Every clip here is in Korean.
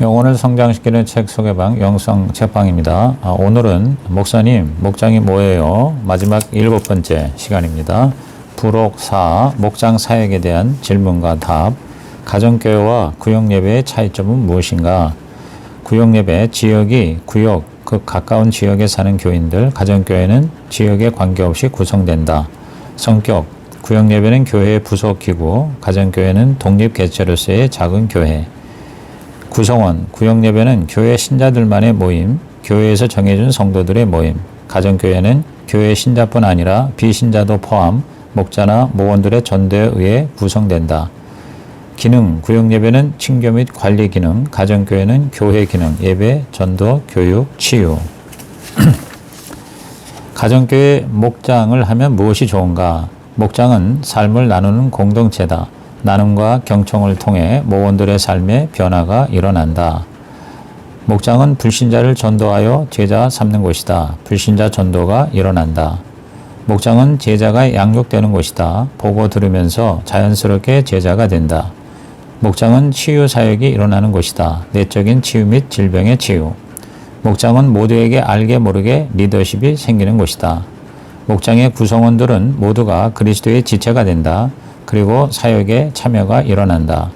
영혼을 성장시키는 책 소개방 영상 책방입니다. 오늘은 목사님, 목장이 뭐예요? 마지막 7번째 시간입니다. 부록 4, 목장 사역에 대한 질문과 답. 가정교회와 구역예배의 차이점은 무엇인가? 구역예배, 지역이 구역, 그 가까운 지역에 사는 교인들, 가정교회는 지역에 관계없이 구성된다. 성격, 구역예배는 교회의 부속기구, 가정교회는 독립개체로서의 작은 교회. 구성원, 구역예배는 교회 신자들만의 모임, 교회에서 정해준 성도들의 모임. 가정교회는 교회 신자뿐 아니라 비신자도 포함 목자나 목원들의 전도에 의해 구성된다. 기능, 구역예배는 친교 및 관리 기능, 가정교회는 교회 기능, 예배, 전도, 교육, 치유. 가정교회 목장을 하면 무엇이 좋은가? 목장은 삶을 나누는 공동체다. 나눔과 경청을 통해 목원들의 삶에 변화가 일어난다. 목장은 불신자를 전도하여 제자 삼는 곳이다. 불신자 전도가 일어난다. 목장은 제자가 양육되는 곳이다. 보고 들으면서 자연스럽게 제자가 된다. 목장은 치유 사역이 일어나는 곳이다. 내적인 치유 및 질병의 치유. 목장은 모두에게 알게 모르게 리더십이 생기는 곳이다. 목장의 구성원들은 모두가 그리스도의 지체가 된다. 그리고 사역에 참여가 일어난다.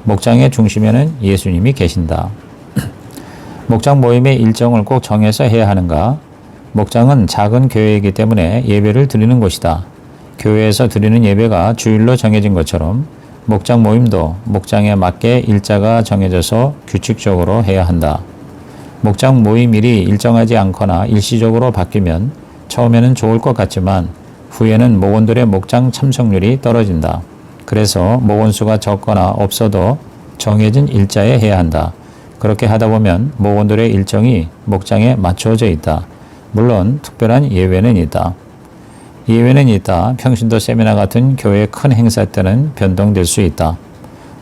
목장의 중심에는 예수님이 계신다. 목장 모임의 일정을 꼭 정해서 해야 하는가? 목장은 작은 교회이기 때문에 예배를 드리는 곳이다. 교회에서 드리는 예배가 주일로 정해진 것처럼 목장 모임도 목장에 맞게 일자가 정해져서 규칙적으로 해야 한다. 목장 모임일이 일정하지 않거나 일시적으로 바뀌면 처음에는 좋을 것 같지만 후에는 목원들의 목장 참석률이 떨어진다. 그래서 목원 수가 적거나 없어도 정해진 일자에 해야 한다. 그렇게 하다 보면 목원들의 일정이 목장에 맞춰져 있다. 물론 특별한 예외는 있다. 예외는 있다. 평신도 세미나 같은 교회 큰 행사 때는 변동될 수 있다.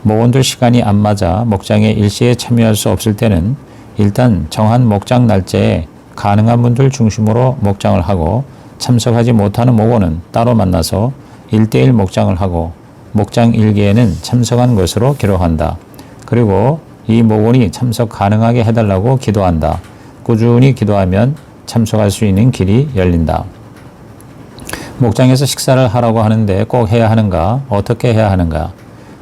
목원들 시간이 안 맞아 목장에 일시에 참여할 수 없을 때는 일단 정한 목장 날짜에 가능한 분들 중심으로 목장을 하고 참석하지 못하는 목원은 따로 만나서 1대1 목장을 하고 목장 일기에는 참석한 것으로 기록한다. 그리고 이 목원이 참석 가능하게 해달라고 기도한다. 꾸준히 기도하면 참석할 수 있는 길이 열린다. 목장에서 식사를 하라고 하는데 꼭 해야 하는가? 어떻게 해야 하는가?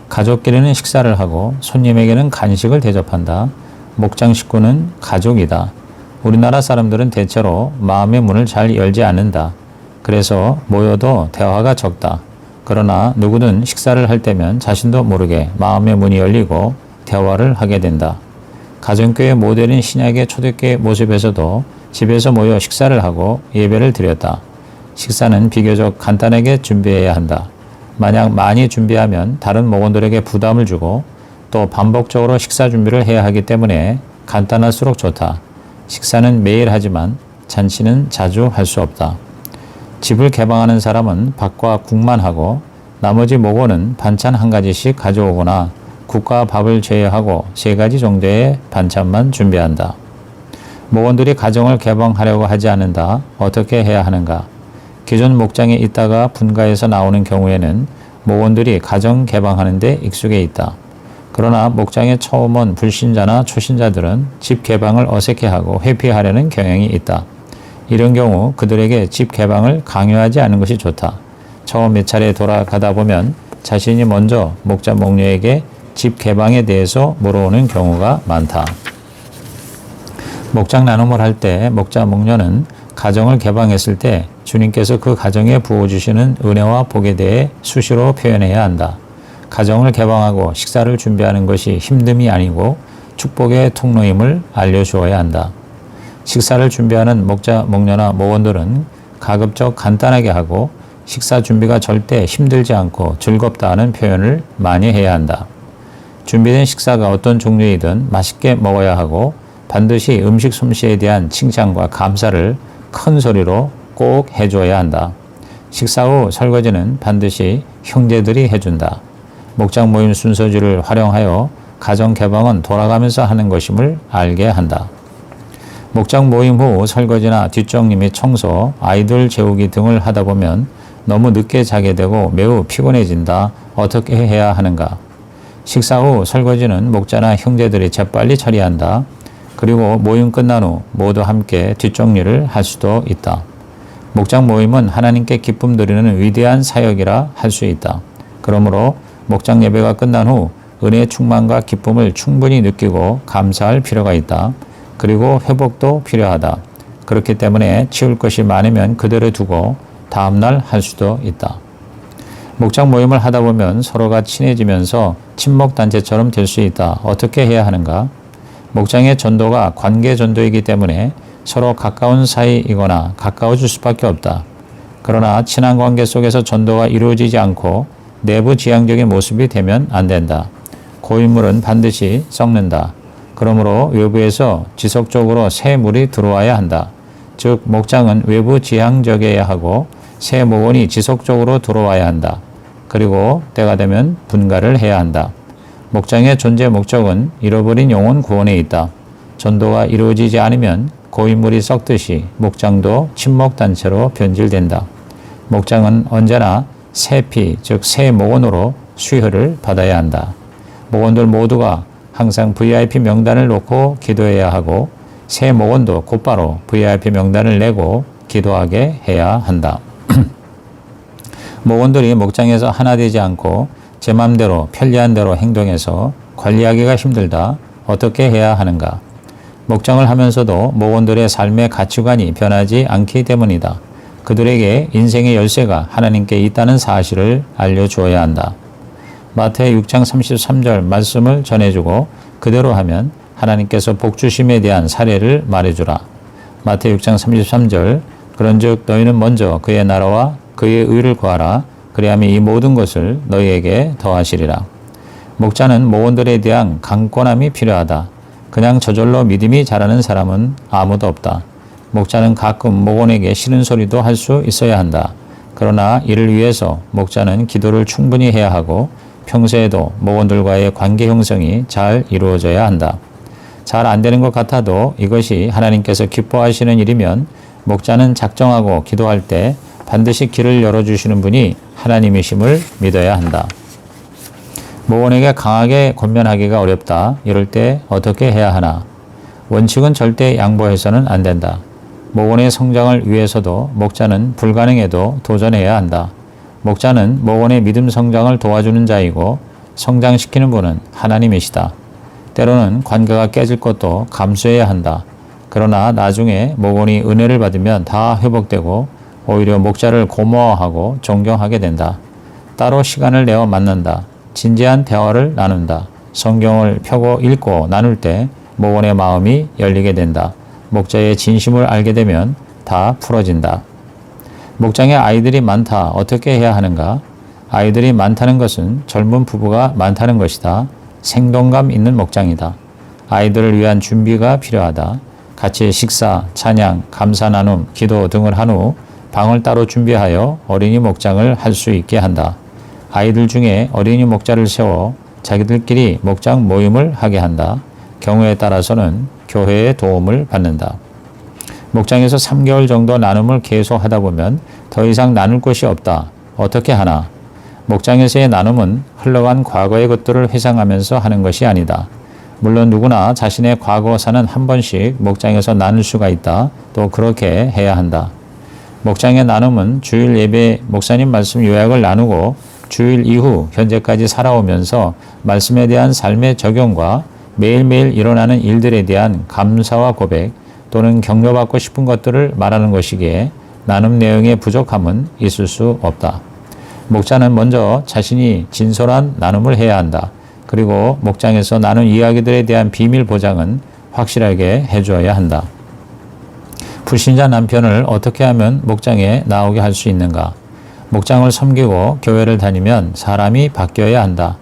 가족끼리는 식사를 하고 손님에게는 간식을 대접한다. 목장 식구는 가족이다. 우리나라 사람들은 대체로 마음의 문을 잘 열지 않는다. 그래서 모여도 대화가 적다. 그러나 누구든 식사를 할 때면 자신도 모르게 마음의 문이 열리고 대화를 하게 된다. 가정교회 모델인 신약의 초대교회 모습에서도 집에서 모여 식사를 하고 예배를 드렸다. 식사는 비교적 간단하게 준비해야 한다. 만약 많이 준비하면 다른 목원들에게 부담을 주고 또 반복적으로 식사 준비를 해야 하기 때문에 간단할수록 좋다. 식사는 매일 하지만 잔치는 자주 할 수 없다. 집을 개방하는 사람은 밥과 국만 하고 나머지 목원은 반찬 한 가지씩 가져오거나 국과 밥을 제외하고 3가지 정도의 반찬만 준비한다. 목원들이 가정을 개방하려고 하지 않는다. 어떻게 해야 하는가? 기존 목장에 있다가 분가해서 나오는 경우에는 목원들이 가정 개방하는 데 익숙해 있다. 그러나 목장에 처음 온 불신자나 초신자들은 집 개방을 어색해하고 회피하려는 경향이 있다. 이런 경우 그들에게 집 개방을 강요하지 않는 것이 좋다. 처음 몇 차례 돌아가다 보면 자신이 먼저 목자 목녀에게 집 개방에 대해서 물어오는 경우가 많다. 목장 나눔을 할 때 목자 목녀는 가정을 개방했을 때 주님께서 그 가정에 부어주시는 은혜와 복에 대해 수시로 표현해야 한다. 가정을 개방하고 식사를 준비하는 것이 힘듦이 아니고 축복의 통로임을 알려주어야 한다. 식사를 준비하는 목자, 목녀나 목원들은 가급적 간단하게 하고 식사 준비가 절대 힘들지 않고 즐겁다는 표현을 많이 해야 한다. 준비된 식사가 어떤 종류이든 맛있게 먹어야 하고 반드시 음식 솜씨에 대한 칭찬과 감사를 큰 소리로 꼭 해줘야 한다. 식사 후 설거지는 반드시 형제들이 해준다. 목장 모임 순서지를 활용하여 가정 개방은 돌아가면서 하는 것임을 알게 한다. 목장 모임 후 설거지나 뒷정리 및 청소, 아이들 재우기 등을 하다 보면 너무 늦게 자게 되고 매우 피곤해진다. 어떻게 해야 하는가? 식사 후 설거지는 목자나 형제들이 재빨리 처리한다. 그리고 모임 끝난 후 모두 함께 뒷정리를 할 수도 있다. 목장 모임은 하나님께 기쁨 드리는 위대한 사역이라 할 수 있다. 그러므로 목장 예배가 끝난 후 은혜의 충만과 기쁨을 충분히 느끼고 감사할 필요가 있다. 그리고 회복도 필요하다. 그렇기 때문에 치울 것이 많으면 그대로 두고 다음날 할 수도 있다. 목장 모임을 하다 보면 서로가 친해지면서 친목단체처럼 될 수 있다. 어떻게 해야 하는가? 목장의 전도가 관계 전도이기 때문에 서로 가까운 사이이거나 가까워질 수밖에 없다. 그러나 친한 관계 속에서 전도가 이루어지지 않고 내부 지향적인 모습이 되면 안 된다. 고인물은 반드시 썩는다. 그러므로 외부에서 지속적으로 새 물이 들어와야 한다. 즉 목장은 외부 지향적이어야 하고 새 목원이 지속적으로 들어와야 한다. 그리고 때가 되면 분가를 해야 한다. 목장의 존재 목적은 잃어버린 영혼 구원에 있다. 전도가 이루어지지 않으면 고인물이 썩듯이 목장도 친목단체로 변질된다. 목장은 언제나 새 피, 즉 새 목원으로 수혈을 받아야 한다. 목원들 모두가 항상 VIP 명단을 놓고 기도해야 하고 새 목원도 곧바로 VIP 명단을 내고 기도하게 해야 한다. 목원들이 목장에서 하나 되지 않고 제 맘대로 편리한 대로 행동해서 관리하기가 힘들다. 어떻게 해야 하는가? 목장을 하면서도 목원들의 삶의 가치관이 변하지 않기 때문이다. 그들에게 인생의 열쇠가 하나님께 있다는 사실을 알려주어야 한다. 마태의 6장 33절 말씀을 전해주고 그대로 하면 하나님께서 복주심에 대한 사례를 말해주라. 마태 6장 33절 그런즉 너희는 먼저 그의 나라와 그의 의를 구하라. 그리하면 이 모든 것을 너희에게 더하시리라. 목자는 목원들에 대한 강권함이 필요하다. 그냥 저절로 믿음이 자라는 사람은 아무도 없다. 목자는 가끔 목원에게 싫은 소리도 할 수 있어야 한다. 그러나 이를 위해서 목자는 기도를 충분히 해야 하고 평소에도 목원들과의 관계 형성이 잘 이루어져야 한다. 잘 안 되는 것 같아도 이것이 하나님께서 기뻐하시는 일이면 목자는 작정하고 기도할 때 반드시 길을 열어주시는 분이 하나님이심을 믿어야 한다. 목원에게 강하게 권면하기가 어렵다. 이럴 때 어떻게 해야 하나? 원칙은 절대 양보해서는 안 된다. 목원의 성장을 위해서도 목자는 불가능해도 도전해야 한다. 목자는 목원의 믿음 성장을 도와주는 자이고 성장시키는 분은 하나님이시다. 때로는 관계가 깨질 것도 감수해야 한다. 그러나 나중에 목원이 은혜를 받으면 다 회복되고 오히려 목자를 고마워하고 존경하게 된다. 따로 시간을 내어 만난다. 진지한 대화를 나눈다. 성경을 펴고 읽고 나눌 때 목원의 마음이 열리게 된다. 목자의 진심을 알게 되면 다 풀어진다. 목장에 아이들이 많다. 어떻게 해야 하는가? 아이들이 많다는 것은 젊은 부부가 많다는 것이다. 생동감 있는 목장이다. 아이들을 위한 준비가 필요하다. 같이 식사, 찬양, 감사 나눔, 기도 등을 한 후 방을 따로 준비하여 어린이 목장을 할 수 있게 한다. 아이들 중에 어린이 목자를 세워 자기들끼리 목장 모임을 하게 한다. 경우에 따라서는 교회의 도움을 받는다. 목장에서 3개월 정도 나눔을 계속 하다 보면 더 이상 나눌 것이 없다. 어떻게 하나? 목장에서의 나눔은 흘러간 과거의 것들을 회상하면서 하는 것이 아니다. 물론 누구나 자신의 과거사는 한 번씩 목장에서 나눌 수가 있다. 또 그렇게 해야 한다. 목장의 나눔은 주일 예배 목사님 말씀 요약을 나누고 주일 이후 현재까지 살아오면서 말씀에 대한 삶의 적용과 매일매일 일어나는 일들에 대한 감사와 고백 또는 격려받고 싶은 것들을 말하는 것이기에 나눔 내용의 부족함은 있을 수 없다. 목자는 먼저 자신이 진솔한 나눔을 해야 한다. 그리고 목장에서 나눈 이야기들에 대한 비밀 보장은 확실하게 해주어야 한다. 불신자 남편을 어떻게 하면 목장에 나오게 할 수 있는가? 목장을 섬기고 교회를 다니면 사람이 바뀌어야 한다.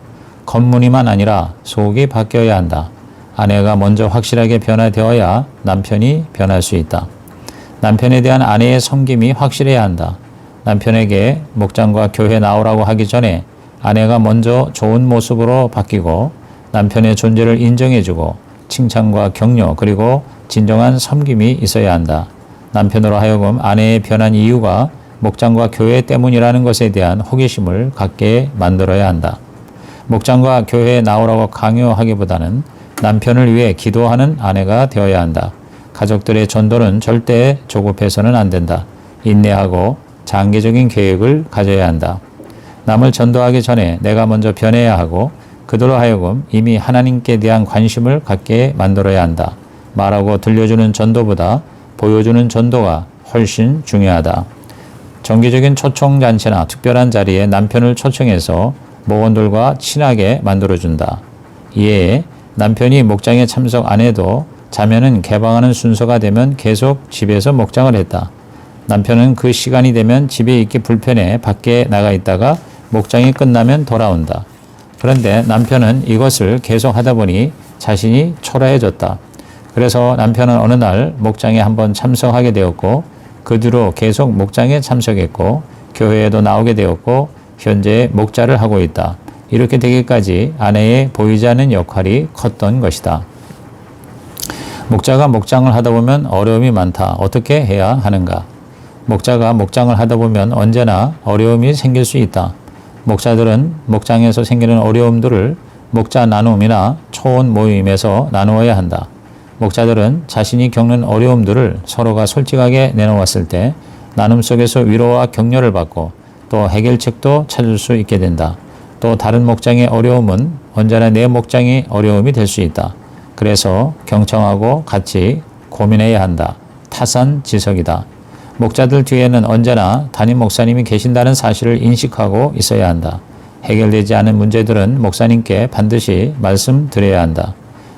겉무늬만 아니라 속이 바뀌어야 한다. 아내가 먼저 확실하게 변화되어야 남편이 변할 수 있다. 남편에 대한 아내의 섬김이 확실해야 한다. 남편에게 목장과 교회 나오라고 하기 전에 아내가 먼저 좋은 모습으로 바뀌고 남편의 존재를 인정해주고 칭찬과 격려 그리고 진정한 섬김이 있어야 한다. 남편으로 하여금 아내의 변한 이유가 목장과 교회 때문이라는 것에 대한 호기심을 갖게 만들어야 한다. 목장과 교회에 나오라고 강요하기보다는 남편을 위해 기도하는 아내가 되어야 한다. 가족들의 전도는 절대 조급해서는 안 된다. 인내하고 장기적인 계획을 가져야 한다. 남을 전도하기 전에 내가 먼저 변해야 하고 그들로 하여금 이미 하나님께 대한 관심을 갖게 만들어야 한다. 말하고 들려주는 전도보다 보여주는 전도가 훨씬 중요하다. 정기적인 초청잔치나 특별한 자리에 남편을 초청해서 목원들과 친하게 만들어준다. 이에 남편이 목장에 참석 안 해도 자면은 개방하는 순서가 되면 계속 집에서 목장을 했다. 남편은 그 시간이 되면 집에 있기 불편해 밖에 나가 있다가 목장이 끝나면 돌아온다. 그런데 남편은 이것을 계속 하다 보니 자신이 초라해졌다. 그래서 남편은 어느 날 목장에 한번 참석하게 되었고 그 뒤로 계속 목장에 참석했고 교회에도 나오게 되었고 현재 목자를 하고 있다. 이렇게 되기까지 아내의 보이지 않는 역할이 컸던 것이다. 목자가 목장을 하다 보면 어려움이 많다. 어떻게 해야 하는가? 목자가 목장을 하다 보면 언제나 어려움이 생길 수 있다. 목자들은 목장에서 생기는 어려움들을 목자 나눔이나 초원 모임에서 나누어야 한다. 목자들은 자신이 겪는 어려움들을 서로가 솔직하게 내놓았을 때 나눔 속에서 위로와 격려를 받고 또 해결책도 찾을 수 있게 된다. 또 다른 목장의 어려움은 언제나 내 목장의 어려움이 될 수 있다. 그래서 경청하고 같이 고민해야 한다. 타산지석이다. 목자들 뒤에는 언제나 담임 목사님이 계신다는 사실을 인식하고 있어야 한다. 해결되지 않은 문제들은 목사님께 반드시 말씀드려야 한다.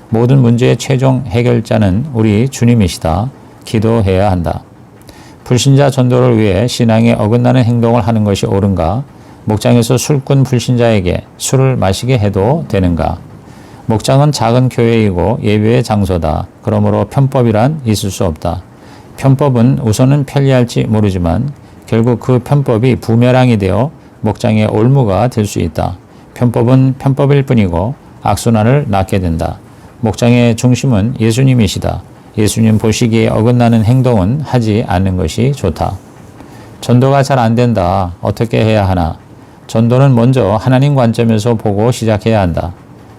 모든 문제의 최종 해결자는 우리 주님이시다. 기도해야 한다. 불신자 전도를 위해 신앙에 어긋나는 행동을 하는 것이 옳은가? 목장에서 술꾼 불신자에게 술을 마시게 해도 되는가? 목장은 작은 교회이고 예배의 장소다. 그러므로 편법이란 있을 수 없다. 편법은 우선은 편리할지 모르지만 결국 그 편법이 부메랑이 되어 목장의 올무가 될 수 있다. 편법은 편법일 뿐이고 악순환을 낳게 된다. 목장의 중심은 예수님이시다. 예수님 보시기에 어긋나는 행동은 하지 않는 것이 좋다. 전도가 잘 안 된다. 어떻게 해야 하나? 전도는 먼저 하나님 관점에서 보고 시작해야 한다.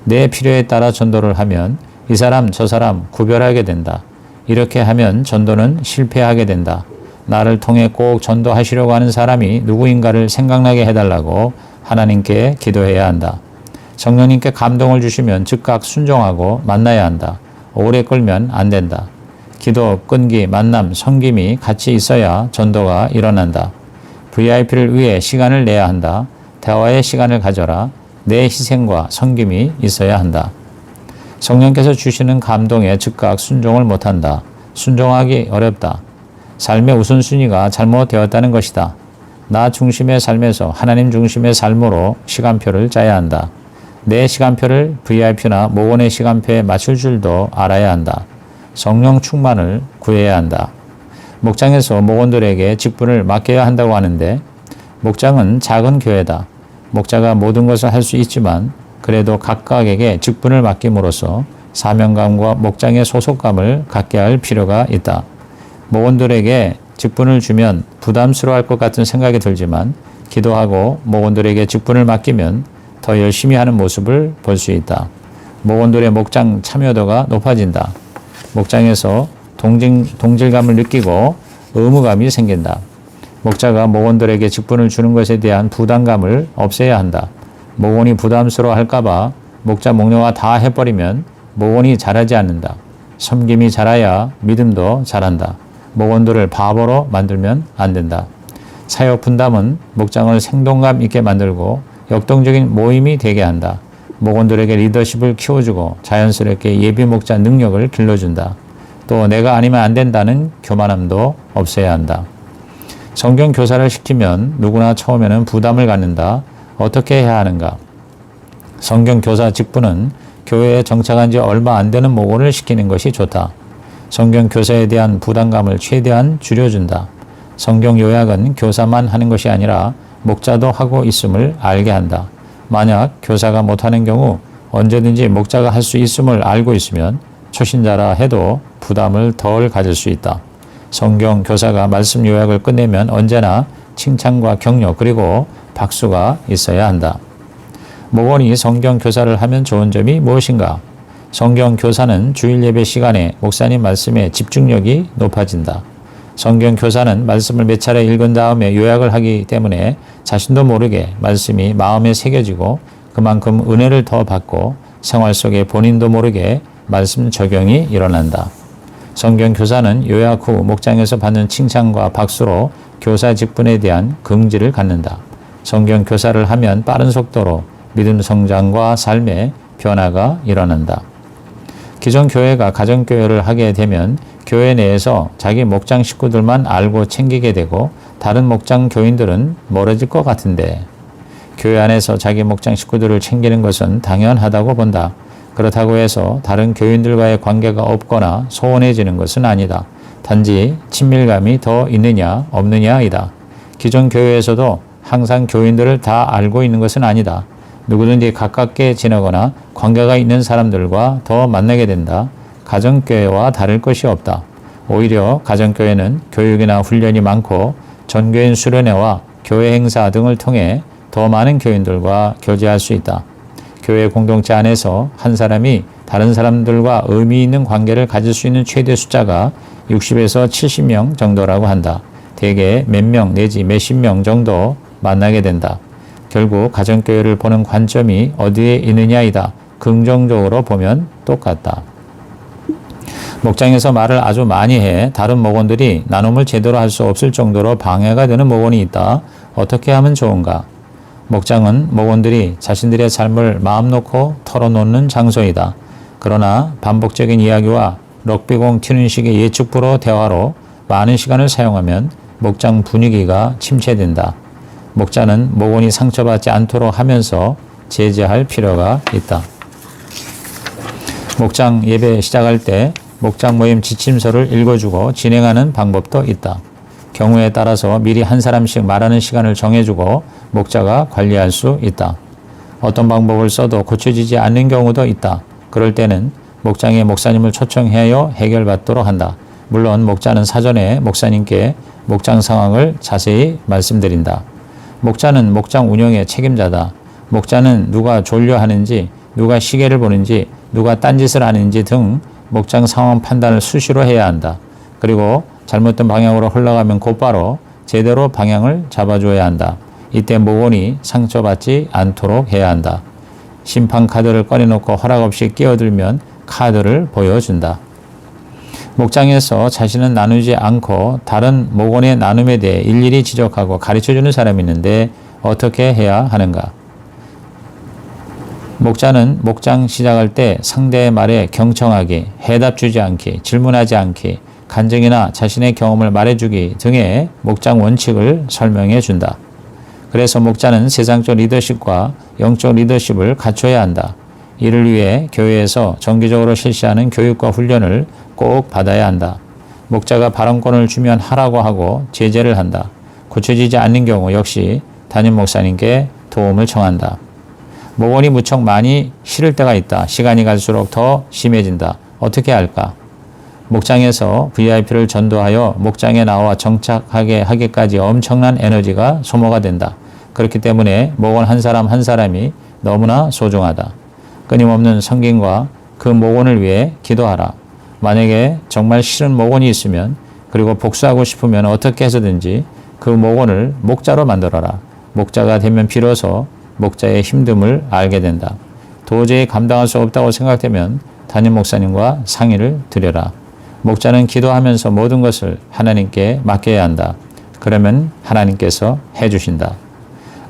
내 필요에 따라 전도를 하면 이 사람 저 사람 구별하게 된다. 이렇게 하면 전도는 실패하게 된다. 나를 통해 꼭 전도하시려고 하는 사람이 누구인가를 생각나게 해달라고 하나님께 기도해야 한다. 성령님께 감동을 주시면 즉각 순종하고 만나야 한다. 오래 끌면 안 된다. 기도, 끈기, 만남, 섬김이 같이 있어야 전도가 일어난다. VIP를 위해 시간을 내야 한다. 대화의 시간을 가져라. 내 희생과 섬김이 있어야 한다. 성령께서 주시는 감동에 즉각 순종을 못한다. 순종하기 어렵다. 삶의 우선순위가 잘못되었다는 것이다. 나 중심의 삶에서 하나님 중심의 삶으로 시간표를 짜야 한다. 내 시간표를 VIP나 모원의 시간표에 맞출 줄도 알아야 한다. 성령 충만을 구해야 한다. 목장에서 목원들에게 직분을 맡겨야 한다고 하는데 목장은 작은 교회다. 목자가 모든 것을 할 수 있지만 그래도 각각에게 직분을 맡김으로써 사명감과 목장의 소속감을 갖게 할 필요가 있다. 목원들에게 직분을 주면 부담스러워할 것 같은 생각이 들지만 기도하고 목원들에게 직분을 맡기면 더 열심히 하는 모습을 볼 수 있다. 목원들의 목장 참여도가 높아진다. 목장에서 동질감을 느끼고 의무감이 생긴다. 목자가 목원들에게 직분을 주는 것에 대한 부담감을 없애야 한다. 목원이 부담스러워 할까봐 목자 목녀가 다 해버리면 목원이 잘하지 않는다. 섬김이 잘해야 믿음도 잘한다. 목원들을 바보로 만들면 안 된다. 사역 분담은 목장을 생동감 있게 만들고 역동적인 모임이 되게 한다. 목원들에게 리더십을 키워주고 자연스럽게 예비 목자 능력을 길러준다. 또 내가 아니면 안 된다는 교만함도 없애야 한다. 성경 교사를 시키면 누구나 처음에는 부담을 갖는다. 어떻게 해야 하는가? 성경 교사 직분은 교회에 정착한 지 얼마 안 되는 목원을 시키는 것이 좋다. 성경 교사에 대한 부담감을 최대한 줄여준다. 성경 요약은 교사만 하는 것이 아니라 목자도 하고 있음을 알게 한다. 만약 교사가 못하는 경우 언제든지 목자가 할 수 있음을 알고 있으면 초신자라 해도 부담을 덜 가질 수 있다. 성경 교사가 말씀 요약을 끝내면 언제나 칭찬과 격려 그리고 박수가 있어야 한다. 목원이 성경 교사를 하면 좋은 점이 무엇인가? 성경 교사는 주일 예배 시간에 목사님 말씀에 집중력이 높아진다. 성경 교사는 말씀을 몇 차례 읽은 다음에 요약을 하기 때문에 자신도 모르게 말씀이 마음에 새겨지고 그만큼 은혜를 더 받고 생활 속에 본인도 모르게 말씀 적용이 일어난다. 성경 교사는 요약 후 목장에서 받는 칭찬과 박수로 교사 직분에 대한 긍지를 갖는다. 성경 교사를 하면 빠른 속도로 믿음 성장과 삶의 변화가 일어난다. 기존 교회가 가정교회를 하게 되면 교회 내에서 자기 목장 식구들만 알고 챙기게 되고 다른 목장 교인들은 멀어질 것 같은데 교회 안에서 자기 목장 식구들을 챙기는 것은 당연하다고 본다. 그렇다고 해서 다른 교인들과의 관계가 없거나 소원해지는 것은 아니다. 단지 친밀감이 더 있느냐 없느냐이다. 기존 교회에서도 항상 교인들을 다 알고 있는 것은 아니다. 누구든지 가깝게 지내거나 관계가 있는 사람들과 더 만나게 된다. 가정교회와 다를 것이 없다. 오히려 가정교회는 교육이나 훈련이 많고 전교인 수련회와 교회 행사 등을 통해 더 많은 교인들과 교제할 수 있다. 교회 공동체 안에서 한 사람이 다른 사람들과 의미 있는 관계를 가질 수 있는 최대 숫자가 60에서 70명 정도라고 한다. 대개 몇 명 내지 몇십 명 정도 만나게 된다. 결국 가정교회를 보는 관점이 어디에 있느냐이다. 긍정적으로 보면 똑같다. 목장에서 말을 아주 많이 해 다른 목원들이 나눔을 제대로 할 수 없을 정도로 방해가 되는 목원이 있다. 어떻게 하면 좋은가? 목장은 목원들이 자신들의 삶을 마음 놓고 털어놓는 장소이다. 그러나 반복적인 이야기와 럭비공 튀는 식의 예측불허 대화로 많은 시간을 사용하면 목장 분위기가 침체된다. 목자는 목원이 상처받지 않도록 하면서 제재할 필요가 있다. 목장 예배 시작할 때 목장 모임 지침서를 읽어주고 진행하는 방법도 있다. 경우에 따라서 미리 한 사람씩 말하는 시간을 정해주고 목자가 관리할 수 있다. 어떤 방법을 써도 고쳐지지 않는 경우도 있다. 그럴 때는 목장에 목사님을 초청하여 해결받도록 한다. 물론 목자는 사전에 목사님께 목장 상황을 자세히 말씀드린다. 목자는 목장 운영의 책임자다. 목자는 누가 졸려하는지, 누가 시계를 보는지, 누가 딴짓을 하는지 등 목장 상황 판단을 수시로 해야 한다. 그리고 잘못된 방향으로 흘러가면 곧바로 제대로 방향을 잡아줘야 한다. 이때 목원이 상처받지 않도록 해야 한다. 심판 카드를 꺼내놓고 허락 없이 끼어들면 카드를 보여준다. 목장에서 자신은 나누지 않고 다른 목원의 나눔에 대해 일일이 지적하고 가르쳐주는 사람이 있는데 어떻게 해야 하는가? 목자는 목장 시작할 때 상대의 말에 경청하기, 해답 주지 않기, 질문하지 않기, 간증이나 자신의 경험을 말해주기 등의 목장 원칙을 설명해 준다. 그래서 목자는 세상적 리더십과 영적 리더십을 갖춰야 한다. 이를 위해 교회에서 정기적으로 실시하는 교육과 훈련을 꼭 받아야 한다. 목자가 발언권을 주면 하라고 하고 제재를 한다. 고쳐지지 않는 경우 역시 담임 목사님께 도움을 청한다. 목원이 무척 많이 싫을 때가 있다. 시간이 갈수록 더 심해진다. 어떻게 할까? 목장에서 VIP를 전도하여 목장에 나와 정착하게 하기까지 엄청난 에너지가 소모가 된다. 그렇기 때문에 목원 한 사람 한 사람이 너무나 소중하다. 끊임없는 성김과 그 목원을 위해 기도하라. 만약에 정말 싫은 목원이 있으면 그리고 복수하고 싶으면 어떻게 해서든지 그 목원을 목자로 만들어라. 목자가 되면 비로소 목자의 힘듦을 알게 된다. 도저히 감당할 수 없다고 생각되면 담임 목사님과 상의를 드려라. 목자는 기도하면서 모든 것을 하나님께 맡겨야 한다. 그러면 하나님께서 해주신다.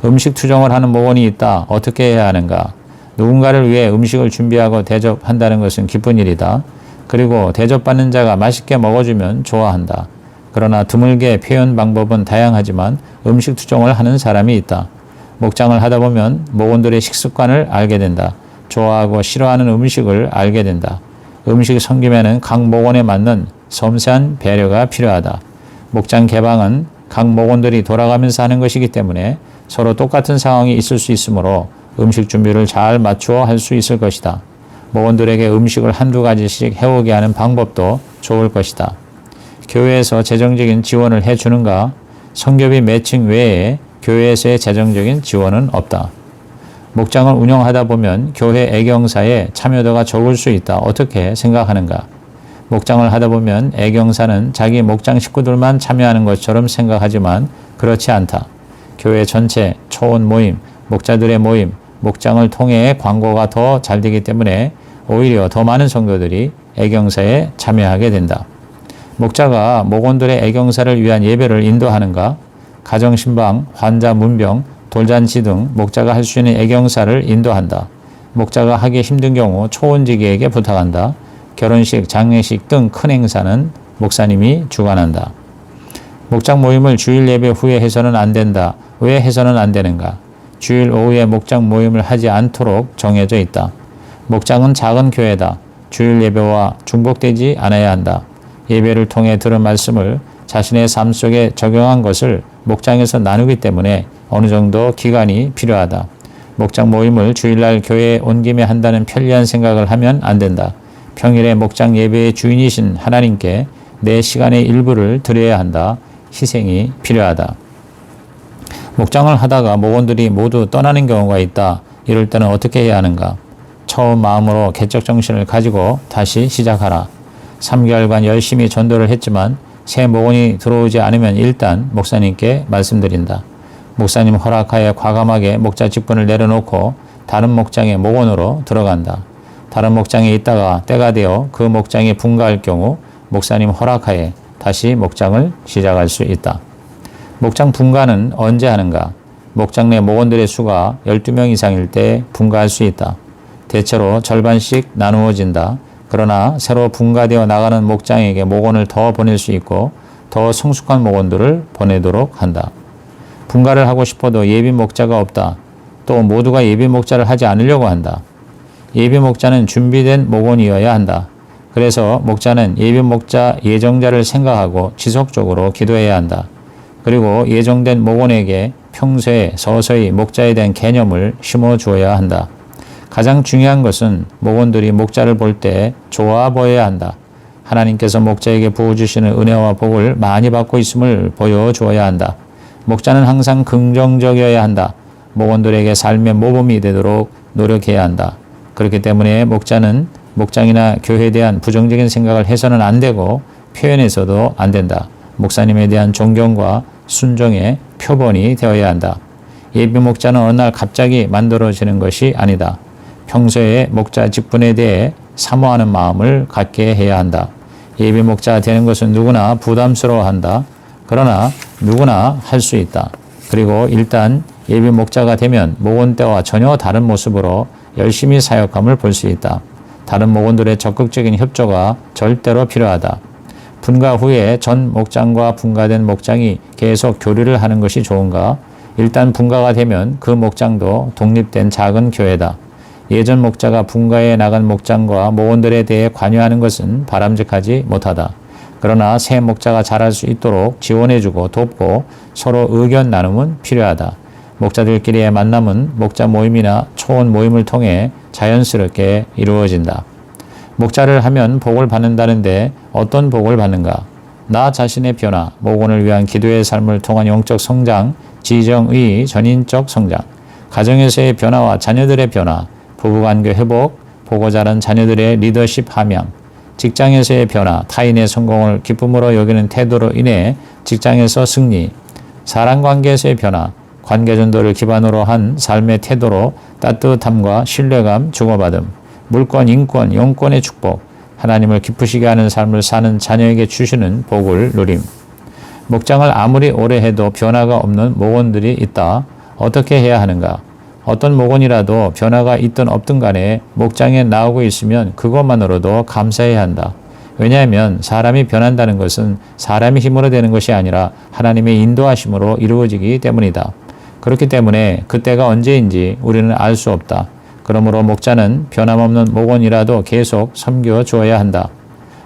음식 투정을 하는 목원이 있다. 어떻게 해야 하는가? 누군가를 위해 음식을 준비하고 대접한다는 것은 기쁜 일이다. 그리고 대접받는 자가 맛있게 먹어주면 좋아한다. 그러나 드물게 표현 방법은 다양하지만 음식 투정을 하는 사람이 있다. 목장을 하다 보면 목원들의 식습관을 알게 된다. 좋아하고 싫어하는 음식을 알게 된다. 음식 섬김에는 각 목원에 맞는 섬세한 배려가 필요하다. 목장 개방은 각 목원들이 돌아가면서 하는 것이기 때문에 서로 똑같은 상황이 있을 수 있으므로 음식 준비를 잘 맞추어 할 수 있을 것이다. 목원들에게 음식을 한두 가지씩 해오게 하는 방법도 좋을 것이다. 교회에서 재정적인 지원을 해주는가? 성교비 매칭 외에 교회에서의 재정적인 지원은 없다. 목장을 운영하다 보면 교회 애경사에 참여도가 적을 수 있다. 어떻게 생각하는가? 목장을 하다 보면 애경사는 자기 목장 식구들만 참여하는 것처럼 생각하지만 그렇지 않다. 교회 전체, 초원 모임, 목자들의 모임, 목장을 통해 광고가 더 잘 되기 때문에 오히려 더 많은 성도들이 애경사에 참여하게 된다. 목자가 목원들의 애경사를 위한 예배를 인도하는가? 가정신방, 환자 문병, 돌잔치 등 목자가 할 수 있는 애경사를 인도한다. 목자가 하기 힘든 경우 초원지기에게 부탁한다. 결혼식, 장례식 등 큰 행사는 목사님이 주관한다. 목장 모임을 주일 예배 후에 해서는 안 된다. 왜 해서는 안 되는가? 주일 오후에 목장 모임을 하지 않도록 정해져 있다. 목장은 작은 교회다. 주일 예배와 중복되지 않아야 한다. 예배를 통해 들은 말씀을 자신의 삶 속에 적용한 것을 목장에서 나누기 때문에 어느 정도 기간이 필요하다. 목장 모임을 주일날 교회에 온 김에 한다는 편리한 생각을 하면 안 된다. 평일에 목장 예배의 주인이신 하나님께 내 시간의 일부를 드려야 한다. 희생이 필요하다. 목장을 하다가 목원들이 모두 떠나는 경우가 있다. 이럴 때는 어떻게 해야 하는가? 처음 마음으로 개척 정신을 가지고 다시 시작하라. 3개월간 열심히 전도를 했지만 새 목원이 들어오지 않으면 일단 목사님께 말씀드린다. 목사님 허락하에 과감하게 목자 직분을 내려놓고 다른 목장의 목원으로 들어간다. 다른 목장에 있다가 때가 되어 그 목장이 분가할 경우 목사님 허락하에 다시 목장을 시작할 수 있다. 목장 분가는 언제 하는가? 목장 내 목원들의 수가 12명 이상일 때 분가할 수 있다. 대체로 절반씩 나누어진다. 그러나 새로 분가되어 나가는 목장에게 목원을 더 보낼 수 있고 더 성숙한 목원들을 보내도록 한다. 분가를 하고 싶어도 예비 목자가 없다. 또 모두가 예비 목자를 하지 않으려고 한다. 예비 목자는 준비된 목원이어야 한다. 그래서 목자는 예비 목자 예정자를 생각하고 지속적으로 기도해야 한다. 그리고 예정된 목원에게 평소에 서서히 목자에 대한 개념을 심어주어야 한다. 가장 중요한 것은 목원들이 목자를 볼 때 좋아 보여야 한다. 하나님께서 목자에게 부어주시는 은혜와 복을 많이 받고 있음을 보여주어야 한다. 목자는 항상 긍정적이어야 한다. 목원들에게 삶의 모범이 되도록 노력해야 한다. 그렇기 때문에 목자는 목장이나 교회에 대한 부정적인 생각을 해서는 안 되고 표현해서도 안 된다. 목사님에 대한 존경과 순종의 표본이 되어야 한다. 예비 목자는 어느 날 갑자기 만들어지는 것이 아니다. 평소에 목자 직분에 대해 사모하는 마음을 갖게 해야 한다. 예비 목자가 되는 것은 누구나 부담스러워한다. 그러나 누구나 할 수 있다. 그리고 일단 예비 목자가 되면 목원 때와 전혀 다른 모습으로 열심히 사역함을 볼 수 있다. 다른 목원들의 적극적인 협조가 절대로 필요하다. 분가 후에 전 목장과 분가된 목장이 계속 교류를 하는 것이 좋은가? 일단 분가가 되면 그 목장도 독립된 작은 교회다. 예전 목자가 분가에 나간 목장과 목원들에 대해 관여하는 것은 바람직하지 못하다. 그러나 새 목자가 잘할 수 있도록 지원해주고 돕고 서로 의견 나눔은 필요하다. 목자들끼리의 만남은 목자 모임이나 초원 모임을 통해 자연스럽게 이루어진다. 목자를 하면 복을 받는다는데 어떤 복을 받는가? 나 자신의 변화, 목원을 위한 기도의 삶을 통한 영적 성장, 지정의 전인적 성장, 가정에서의 변화와 자녀들의 변화, 부부관계 회복, 보고 자란 자녀들의 리더십 함양, 직장에서의 변화, 타인의 성공을 기쁨으로 여기는 태도로 인해 직장에서 승리, 사람관계에서의 변화, 관계전도를 기반으로 한 삶의 태도로 따뜻함과 신뢰감 주고받음, 물권, 인권, 영권의 축복, 하나님을 기쁘시게 하는 삶을 사는 자녀에게 주시는 복을 누림. 목장을 아무리 오래 해도 변화가 없는 목원들이 있다. 어떻게 해야 하는가? 어떤 목원이라도 변화가 있든 없든 간에 목장에 나오고 있으면 그것만으로도 감사해야 한다. 왜냐하면 사람이 변한다는 것은 사람의 힘으로 되는 것이 아니라 하나님의 인도하심으로 이루어지기 때문이다. 그렇기 때문에 그때가 언제인지 우리는 알 수 없다. 그러므로 목자는 변함없는 목원이라도 계속 섬겨 주어야 한다.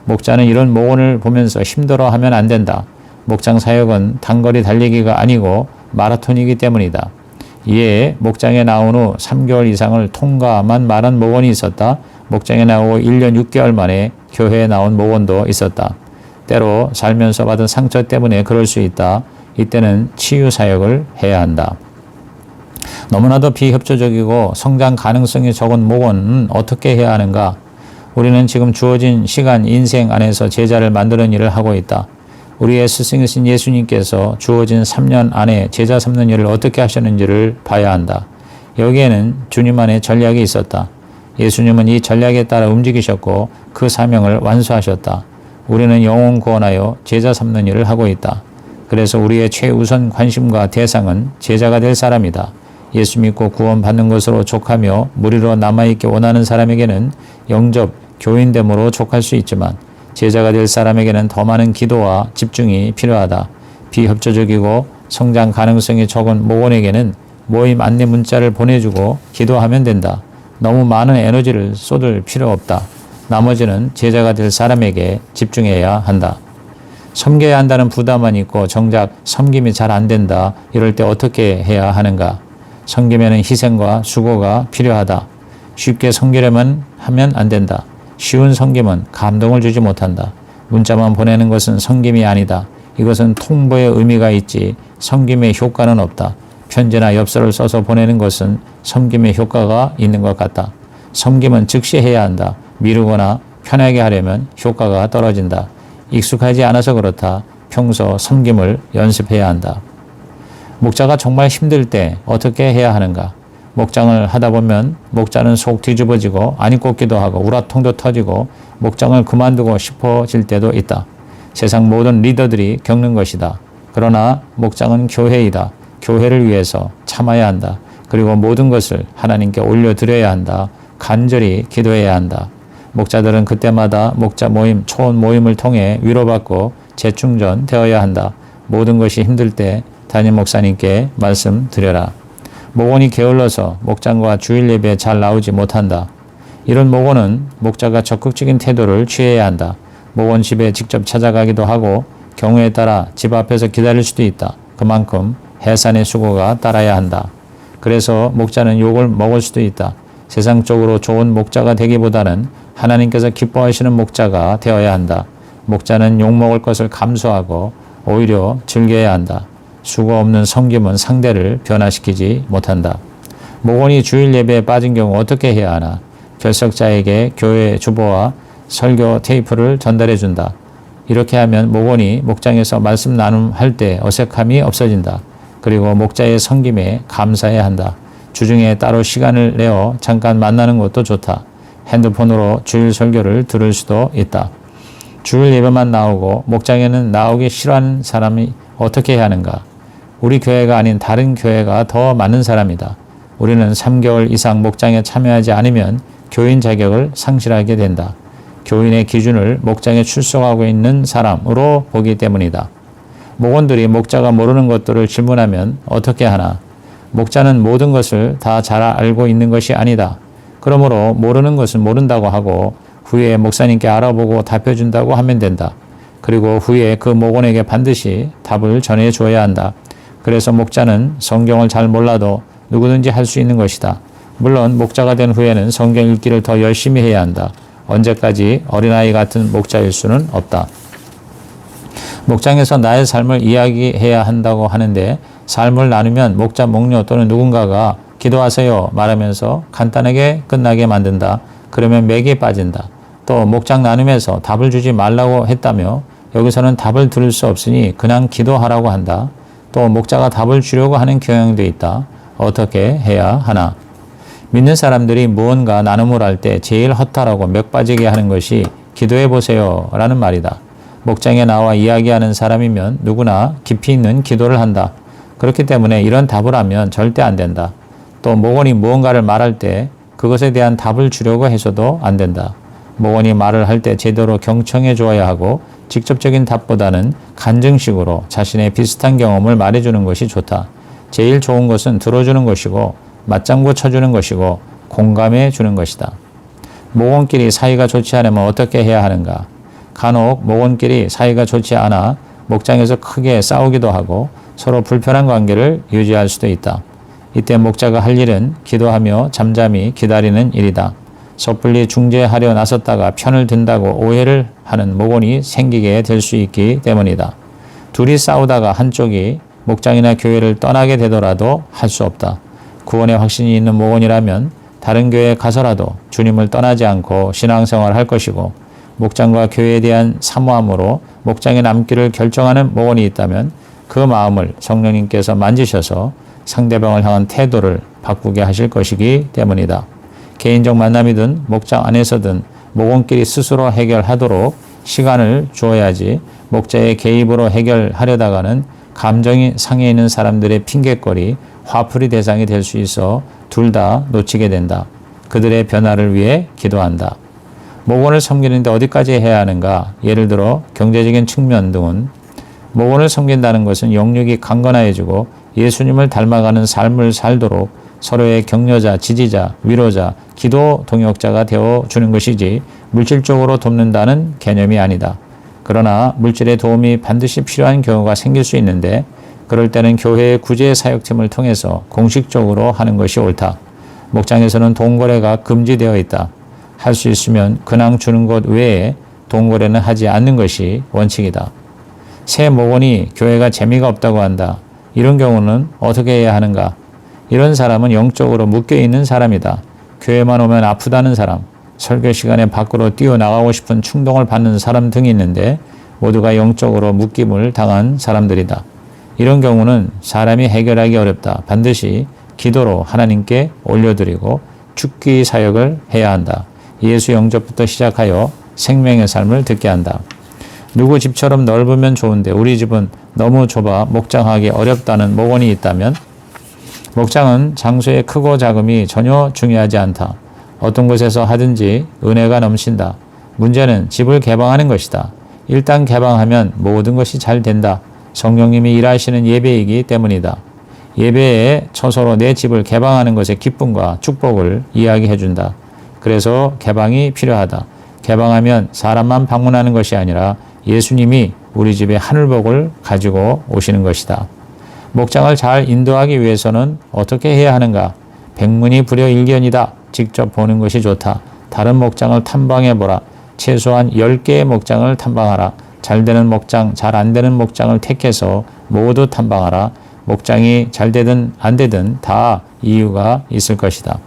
목자는 이런 목원을 보면서 힘들어하면 안 된다. 목장 사역은 단거리 달리기가 아니고 마라톤이기 때문이다. 이에 목장에 나온 후 3개월 이상을 통과만 말한 목원이 있었다. 목장에 나오고 1년 6개월 만에 교회에 나온 목원도 있었다. 때로 살면서 받은 상처 때문에 그럴 수 있다. 이때는 치유 사역을 해야 한다. 너무나도 비협조적이고 성장 가능성이 적은 목원은 어떻게 해야 하는가? 우리는 지금 주어진 시간, 인생 안에서 제자를 만드는 일을 하고 있다. 우리의 스승이신 예수님께서 주어진 3년 안에 제자 삼는 일을 어떻게 하셨는지를 봐야 한다. 여기에는 주님 안에 전략이 있었다. 예수님은 이 전략에 따라 움직이셨고 그 사명을 완수하셨다. 우리는 영혼 구원하여 제자 삼는 일을 하고 있다. 그래서 우리의 최우선 관심과 대상은 제자가 될 사람이다. 예수 믿고 구원받는 것으로 족하며 무리로 남아있기 원하는 사람에게는 영접, 교인됨으로 족할 수 있지만 제자가 될 사람에게는 더 많은 기도와 집중이 필요하다. 비협조적이고 성장 가능성이 적은 목원에게는 모임 안내 문자를 보내주고 기도하면 된다. 너무 많은 에너지를 쏟을 필요 없다. 나머지는 제자가 될 사람에게 집중해야 한다. 섬겨야 한다는 부담만 있고 정작 섬김이 잘 안 된다. 이럴 때 어떻게 해야 하는가? 섬기면은 희생과 수고가 필요하다. 쉽게 섬기려면 하면 안 된다. 쉬운 섬김은 감동을 주지 못한다. 문자만 보내는 것은 섬김이 아니다. 이것은 통보의 의미가 있지 섬김의 효과는 없다. 편지나 엽서를 써서 보내는 것은 섬김의 효과가 있는 것 같다. 섬김은 즉시 해야 한다. 미루거나 편하게 하려면 효과가 떨어진다. 익숙하지 않아서 그렇다. 평소 섬김을 연습해야 한다. 목자가 정말 힘들 때 어떻게 해야 하는가? 목장을 하다 보면 목자는 속 뒤집어지고 안이 꽂기도 하고 우라통도 터지고 목장을 그만두고 싶어질 때도 있다. 세상 모든 리더들이 겪는 것이다. 그러나 목장은 교회이다. 교회를 위해서 참아야 한다. 그리고 모든 것을 하나님께 올려드려야 한다. 간절히 기도해야 한다. 목자들은 그때마다 목자 모임, 초원 모임을 통해 위로받고 재충전되어야 한다. 모든 것이 힘들 때 담임 목사님께 말씀드려라. 목원이 게을러서 목장과 주일 예배에 잘 나오지 못한다. 이런 목원은 목자가 적극적인 태도를 취해야 한다. 목원 집에 직접 찾아가기도 하고 경우에 따라 집 앞에서 기다릴 수도 있다. 그만큼 해산의 수고가 따라야 한다. 그래서 목자는 욕을 먹을 수도 있다. 세상적으로 좋은 목자가 되기보다는 하나님께서 기뻐하시는 목자가 되어야 한다. 목자는 욕먹을 것을 감수하고 오히려 즐겨야 한다. 수고 없는 섬김은 상대를 변화시키지 못한다. 목원이 주일 예배에 빠진 경우 어떻게 해야 하나? 결석자에게 교회 주보와 설교 테이프를 전달해 준다. 이렇게 하면 목원이 목장에서 말씀 나눔할 때 어색함이 없어진다. 그리고 목자의 섬김에 감사해야 한다. 주중에 따로 시간을 내어 잠깐 만나는 것도 좋다. 핸드폰으로 주일 설교를 들을 수도 있다. 주일 예배만 나오고 목장에는 나오기 싫어하는 사람이 어떻게 해야 하는가? 우리 교회가 아닌 다른 교회가 더 많은 사람이다. 우리는 3개월 이상 목장에 참여하지 않으면 교인 자격을 상실하게 된다. 교인의 기준을 목장에 출석하고 있는 사람으로 보기 때문이다. 목원들이 목자가 모르는 것들을 질문하면 어떻게 하나? 목자는 모든 것을 다 잘 알고 있는 것이 아니다. 그러므로 모르는 것은 모른다고 하고 후에 목사님께 알아보고 답해준다고 하면 된다. 그리고 후에 그 목원에게 반드시 답을 전해줘야 한다. 그래서 목자는 성경을 잘 몰라도 누구든지 할 수 있는 것이다. 물론 목자가 된 후에는 성경 읽기를 더 열심히 해야 한다. 언제까지 어린아이 같은 목자일 수는 없다. 목장에서 나의 삶을 이야기해야 한다고 하는데 삶을 나누면 목자, 목녀 또는 누군가가 기도하세요 말하면서 간단하게 끝나게 만든다. 그러면 맥이 빠진다. 또 목장 나눔에서 답을 주지 말라고 했다며 여기서는 답을 들을 수 없으니 그냥 기도하라고 한다. 또 목자가 답을 주려고 하는 경향도 있다. 어떻게 해야 하나? 믿는 사람들이 무언가 나눔을 할 때 제일 허탈하고 맥 빠지게 하는 것이 기도해 보세요 라는 말이다. 목장에 나와 이야기하는 사람이면 누구나 깊이 있는 기도를 한다. 그렇기 때문에 이런 답을 하면 절대 안 된다. 또 목원이 무언가를 말할 때 그것에 대한 답을 주려고 해서도 안 된다. 목원이 말을 할 때 제대로 경청해 주어야 하고 직접적인 답보다는 간증식으로 자신의 비슷한 경험을 말해주는 것이 좋다. 제일 좋은 것은 들어주는 것이고 맞장구 쳐주는 것이고 공감해 주는 것이다. 목원끼리 사이가 좋지 않으면 어떻게 해야 하는가? 간혹 목원끼리 사이가 좋지 않아 목장에서 크게 싸우기도 하고 서로 불편한 관계를 유지할 수도 있다. 이때 목자가 할 일은 기도하며 잠잠히 기다리는 일이다. 섣불리 중재하려 나섰다가 편을 든다고 오해를 하는 목원이 생기게 될 수 있기 때문이다. 둘이 싸우다가 한쪽이 목장이나 교회를 떠나게 되더라도 할 수 없다. 구원의 확신이 있는 목원이라면 다른 교회에 가서라도 주님을 떠나지 않고 신앙생활을 할 것이고, 목장과 교회에 대한 사모함으로 목장에 남기를 결정하는 목원이 있다면 그 마음을 성령님께서 만지셔서 상대방을 향한 태도를 바꾸게 하실 것이기 때문이다. 개인적 만남이든 목장 안에서든 목원끼리 스스로 해결하도록 시간을 주어야지, 목자의 개입으로 해결하려다가는 감정이 상해 있는 사람들의 핑곗거리, 화풀이 대상이 될 수 있어 둘 다 놓치게 된다. 그들의 변화를 위해 기도한다. 목원을 섬기는데 어디까지 해야 하는가? 예를 들어 경제적인 측면 등은, 목원을 섬긴다는 것은 영육이 강건해지고 예수님을 닮아가는 삶을 살도록 서로의 격려자, 지지자, 위로자, 기도 동역자가 되어주는 것이지 물질적으로 돕는다는 개념이 아니다. 그러나 물질의 도움이 반드시 필요한 경우가 생길 수 있는데, 그럴 때는 교회의 구제 사역팀을 통해서 공식적으로 하는 것이 옳다. 목장에서는 돈거래가 금지되어 있다. 할 수 있으면 근황 주는 것 외에 돈거래는 하지 않는 것이 원칙이다. 새 목원이 교회가 재미가 없다고 한다. 이런 경우는 어떻게 해야 하는가? 이런 사람은 영적으로 묶여있는 사람이다. 교회만 오면 아프다는 사람, 설교 시간에 밖으로 뛰어나가고 싶은 충동을 받는 사람 등이 있는데 모두가 영적으로 묶임을 당한 사람들이다. 이런 경우는 사람이 해결하기 어렵다. 반드시 기도로 하나님께 올려드리고 죽기 사역을 해야 한다. 예수 영접부터 시작하여 생명의 삶을 듣게 한다. 누구 집처럼 넓으면 좋은데 우리 집은 너무 좁아 목장하기 어렵다는 목원이 있다면, 목장은 장소의 크고 작음이 전혀 중요하지 않다. 어떤 곳에서 하든지 은혜가 넘친다. 문제는 집을 개방하는 것이다. 일단 개방하면 모든 것이 잘 된다. 성령님이 일하시는 예배이기 때문이다. 예배에 처소로 내 집을 개방하는 것의 기쁨과 축복을 이야기해 준다. 그래서 개방이 필요하다. 개방하면 사람만 방문하는 것이 아니라 예수님이 우리 집에 하늘복을 가지고 오시는 것이다. 목장을 잘 인도하기 위해서는 어떻게 해야 하는가? 백문이 불여일견이다. 직접 보는 것이 좋다. 다른 목장을 탐방해보라. 최소한 10개의 목장을 탐방하라. 잘 되는 목장, 잘 안 되는 목장을 택해서 모두 탐방하라. 목장이 잘 되든 안 되든 다 이유가 있을 것이다.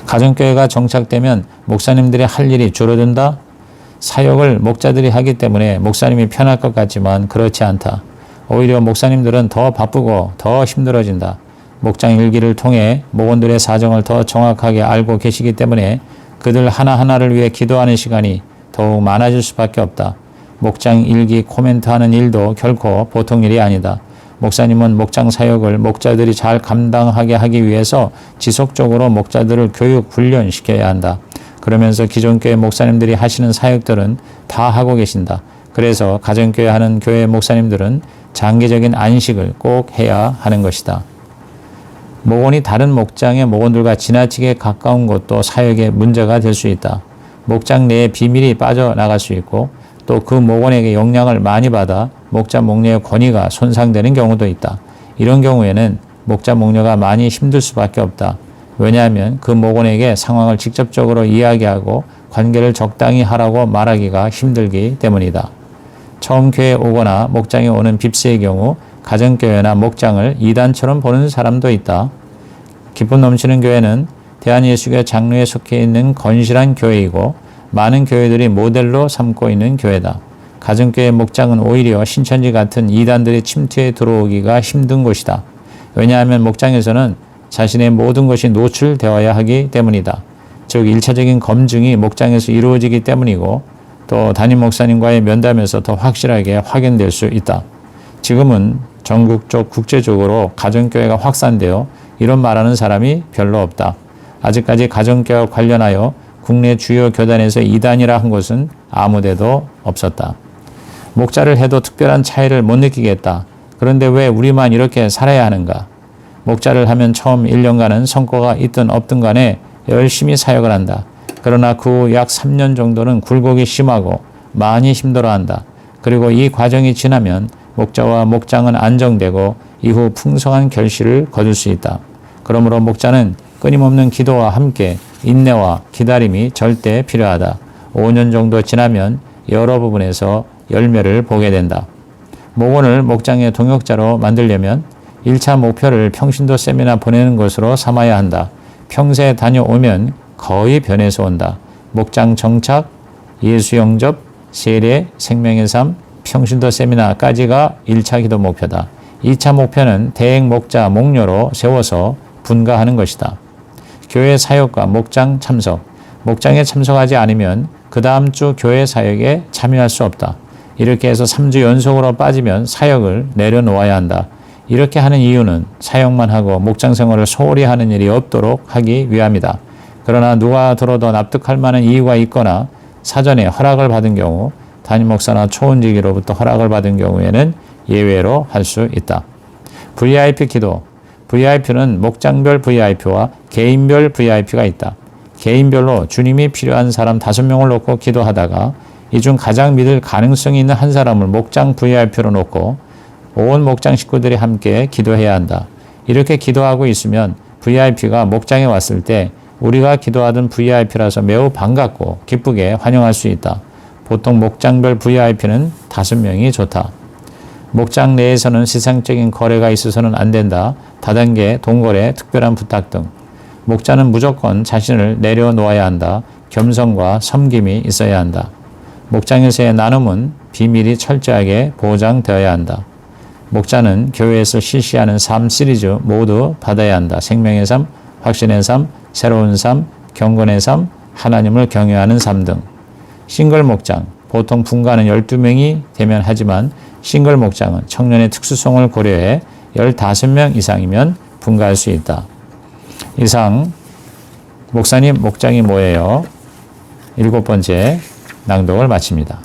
가정교회가 정착되면 목사님들이 할 일이 줄어든다? 사역을 목자들이 하기 때문에 목사님이 편할 것 같지만 그렇지 않다. 오히려 목사님들은 더 바쁘고 더 힘들어진다. 목장 일기를 통해 목원들의 사정을 더 정확하게 알고 계시기 때문에 그들 하나하나를 위해 기도하는 시간이 더욱 많아질 수밖에 없다. 목장 일기 코멘트하는 일도 결코 보통 일이 아니다. 목사님은 목장 사역을 목자들이 잘 감당하게 하기 위해서 지속적으로 목자들을 교육, 훈련시켜야 한다. 그러면서 기존 교회 목사님들이 하시는 사역들은 다 하고 계신다. 그래서 가정교회 하는 교회 목사님들은 장기적인 안식을 꼭 해야 하는 것이다. 목원이 다른 목장의 목원들과 지나치게 가까운 것도 사역에 문제가 될 수 있다. 목장 내에 비밀이 빠져나갈 수 있고 또 그 목원에게 영향을 많이 받아 목자 목녀의 권위가 손상되는 경우도 있다. 이런 경우에는 목자 목녀가 많이 힘들 수밖에 없다. 왜냐하면 그 목원에게 상황을 직접적으로 이야기하고 관계를 적당히 하라고 말하기가 힘들기 때문이다. 처음 교회에 오거나 목장에 오는 빕스의 경우 가정교회나 목장을 이단처럼 보는 사람도 있다. 기쁨 넘치는 교회는 대한예수교 장로에 속해 있는 건실한 교회이고 많은 교회들이 모델로 삼고 있는 교회다. 가정교회 목장은 오히려 신천지 같은 이단들의 침투에 들어오기가 힘든 곳이다. 왜냐하면 목장에서는 자신의 모든 것이 노출되어야 하기 때문이다. 즉 1차적인 검증이 목장에서 이루어지기 때문이고 또 담임 목사님과의 면담에서 더 확실하게 확인될 수 있다. 지금은 전국적 국제적으로 가정교회가 확산되어 이런 말하는 사람이 별로 없다. 아직까지 가정교회와 관련하여 국내 주요 교단에서 이단이라 한 것은 아무데도 없었다. 목자를 해도 특별한 차이를 못 느끼겠다. 그런데 왜 우리만 이렇게 살아야 하는가? 목자를 하면 처음 1년간은 성과가 있든 없든 간에 열심히 사역을 한다. 그러나 그 후 약 3년 정도는 굴곡이 심하고 많이 힘들어한다. 그리고 이 과정이 지나면 목자와 목장은 안정되고 이후 풍성한 결실을 거둘 수 있다. 그러므로 목자는 끊임없는 기도와 함께 인내와 기다림이 절대 필요하다. 5년 정도 지나면 여러 부분에서 열매를 보게 된다. 목원을 목장의 동역자로 만들려면 1차 목표를 평신도 세미나 보내는 것으로 삼아야 한다. 평소에 다녀오면 거의 변해서 온다. 목장 정착, 예수 영접, 세례, 생명의 삶, 평신도 세미나까지가 1차 기도 목표다. 2차 목표는 대행 목자 목료로 세워서 분가하는 것이다. 교회 사역과 목장 참석. 목장에 참석하지 않으면 그 다음 주 교회 사역에 참여할 수 없다. 이렇게 해서 3주 연속으로 빠지면 사역을 내려놓아야 한다. 이렇게 하는 이유는 사역만 하고 목장 생활을 소홀히 하는 일이 없도록 하기 위함이다. 그러나 누가 들어도 납득할 만한 이유가 있거나 사전에 허락을 받은 경우, 담임 목사나 초원지기로부터 허락을 받은 경우에는 예외로 할 수 있다. VIP 기도. VIP는 목장별 VIP와 개인별 VIP가 있다. 개인별로 주님이 필요한 사람 5명을 놓고 기도하다가 이 중 가장 믿을 가능성이 있는 한 사람을 목장 VIP로 놓고 온 목장 식구들이 함께 기도해야 한다. 이렇게 기도하고 있으면 VIP가 목장에 왔을 때 우리가 기도하던 VIP라서 매우 반갑고 기쁘게 환영할 수 있다. 보통 목장별 VIP는 5명이 좋다. 목장 내에서는 세상적인 거래가 있어서는 안 된다. 다단계, 동거래, 특별한 부탁 등. 목자는 무조건 자신을 내려놓아야 한다. 겸손과 섬김이 있어야 한다. 목장에서의 나눔은 비밀이 철저하게 보장되어야 한다. 목자는 교회에서 실시하는 삶 시리즈 모두 받아야 한다. 생명의 삶, 확신의 삶, 새로운 삶, 경건의 삶, 하나님을 경외하는 삶 등. 싱글 목장, 보통 분가는 12명이 되면 하지만 싱글 목장은 청년의 특수성을 고려해 15명 이상이면 분가할 수 있다. 이상 목사님 목장이 뭐예요? 7번째 낭독을 마칩니다.